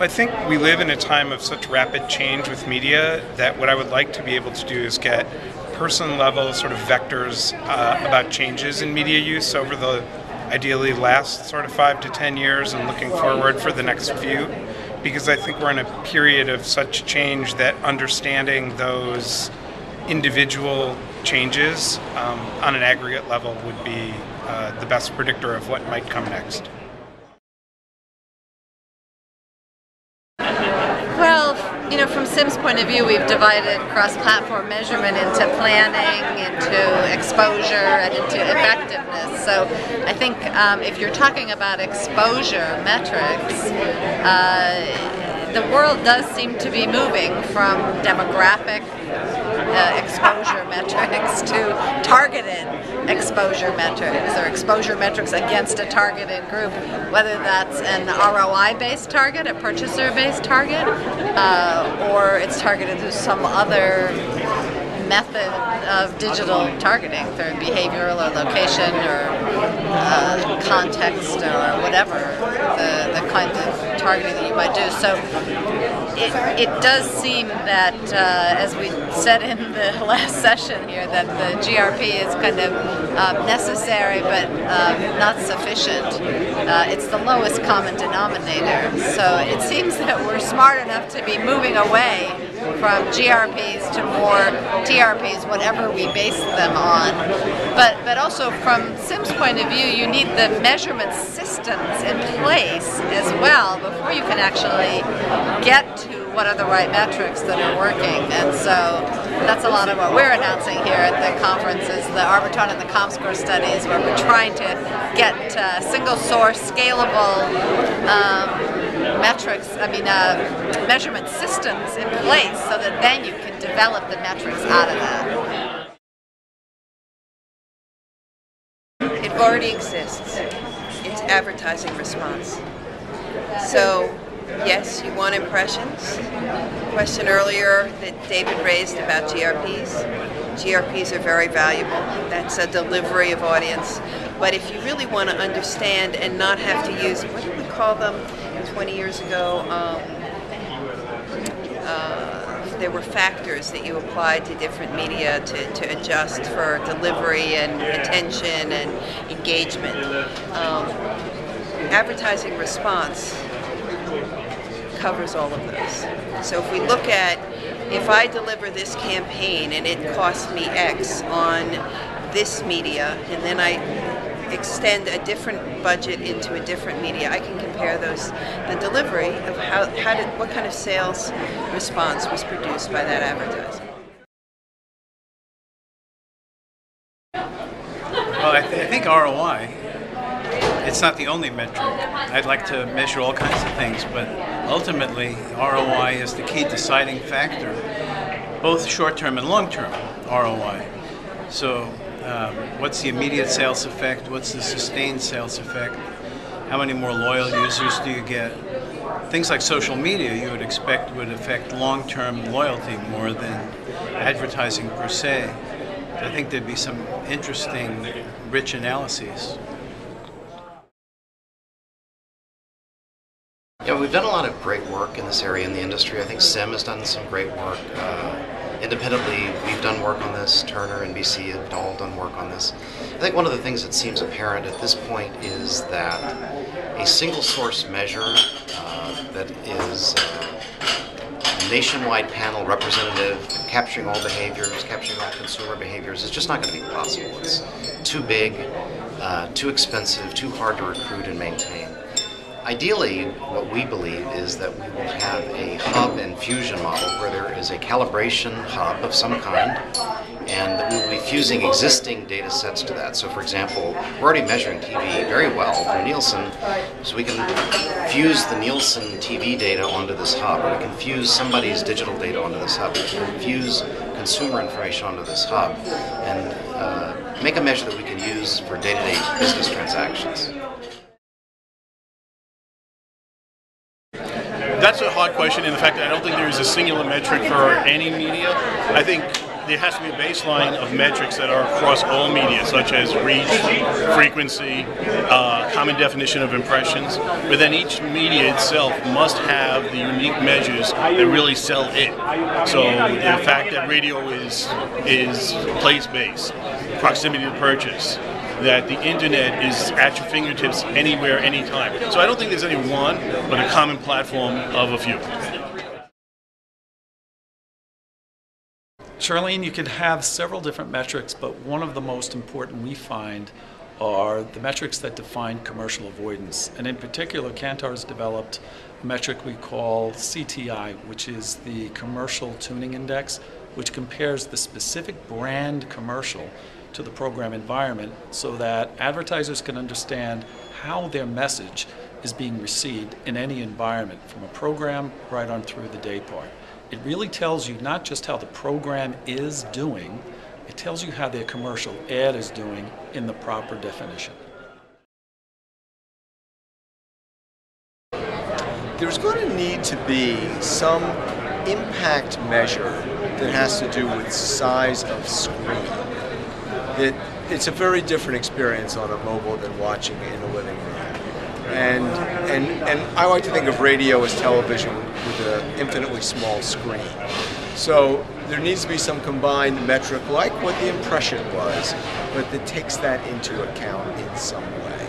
I think we live in a time of such rapid change with media that what I would like to be able to do is get person-level sort of vectors about changes in media use over the ideally last sort of 5 to 10 years and looking forward for the next few, because I think we're in a period of such change that understanding those individual changes on an aggregate level would be the best predictor of what might come next. Well, from SIM's point of view, we've divided cross-platform measurement into planning, into exposure, and into effectiveness. So I think if you're talking about exposure metrics, the world does seem to be moving from demographic exposure metrics to targeted exposure metrics, or exposure metrics against a targeted group, whether that's an ROI-based target, a purchaser-based target, or it's targeted through some other method of digital targeting through behavioral or location or context or whatever the kind of targeting that you might do. So it does seem that, as we said in the last session here, that the GRP is kind of necessary but not sufficient. It's the lowest common denominator. So it seems that we're smart enough to be moving away from GRPs to more TRPs, whatever we base them on. But also from SIM's point of view, you need the measurement systems in place as well before you can actually get to what are the right metrics that are working. And so that's a lot of what we're announcing here at the conference is the Arbitron and the ComScore studies, where we're trying to get single source, scalable measurement systems in place so that then you can develop the metrics out of that. It already exists. It's advertising response. So, yes, you want impressions. Question earlier that David raised about GRPs. GRPs are very valuable. That's a delivery of audience. But if you really want to understand and not have to use, what did we call them 20 years ago? There were factors that you applied to different media to adjust for delivery and attention and engagement. Advertising response covers all of those. So if we look at, if I deliver this campaign and it costs me X on this media, and then I extend a different budget into a different media, I can compare those, the delivery of what kind of sales response was produced by that advertising. Well, I think ROI, it's not the only metric. I'd like to measure all kinds of things, but ultimately ROI is the key deciding factor, both short-term and long-term ROI. So what's the immediate sales effect? What's the sustained sales effect? How many more loyal users do you get? Things like social media you would expect would affect long-term loyalty more than advertising per se. I think there'd be some interesting, rich analyses. Yeah, we've done a lot of great work in this area in the industry. I think SIM has done some great work. Independently, we've done work on this. Turner and BC have all done work on this. I think one of the things that seems apparent at this point is that a single source measure that is a nationwide panel representative, capturing all behaviors, capturing all consumer behaviors, is just not going to be possible. It's too big, too expensive, too hard to recruit and maintain. Ideally, what we believe is that we will have a hub and fusion model where there is a calibration hub of some kind, and that we will be fusing existing data sets to that. So for example, we're already measuring TV very well through Nielsen, so we can fuse the Nielsen TV data onto this hub, or we can fuse somebody's digital data onto this hub, we can fuse consumer information onto this hub, and make a measure that we can use for day-to-day business transactions. That's a hard question in the fact that I don't think there is a singular metric for any media. I think there has to be a baseline of metrics that are across all media, such as reach, frequency, common definition of impressions. But then each media itself must have the unique measures that really sell it. So the fact that radio is place-based, proximity to purchase, that the internet is at your fingertips anywhere, anytime. So I don't think there's any one, but a common platform of a few. Charlene, you could have several different metrics, but one of the most important we find are the metrics that define commercial avoidance. And in particular, Kantar's developed a metric we call CTI, which is the Commercial Tuning Index, which compares the specific brand commercial to the program environment so that advertisers can understand how their message is being received in any environment, from a program right on through the day part. It really tells you not just how the program is doing, it tells you how their commercial ad is doing in the proper definition. There's going to need to be some impact measure that has to do with size of screen. It's a very different experience on a mobile than watching in a living room. And I like to think of radio as television with an infinitely small screen. So there needs to be some combined metric like what the impression was, but that takes that into account in some way.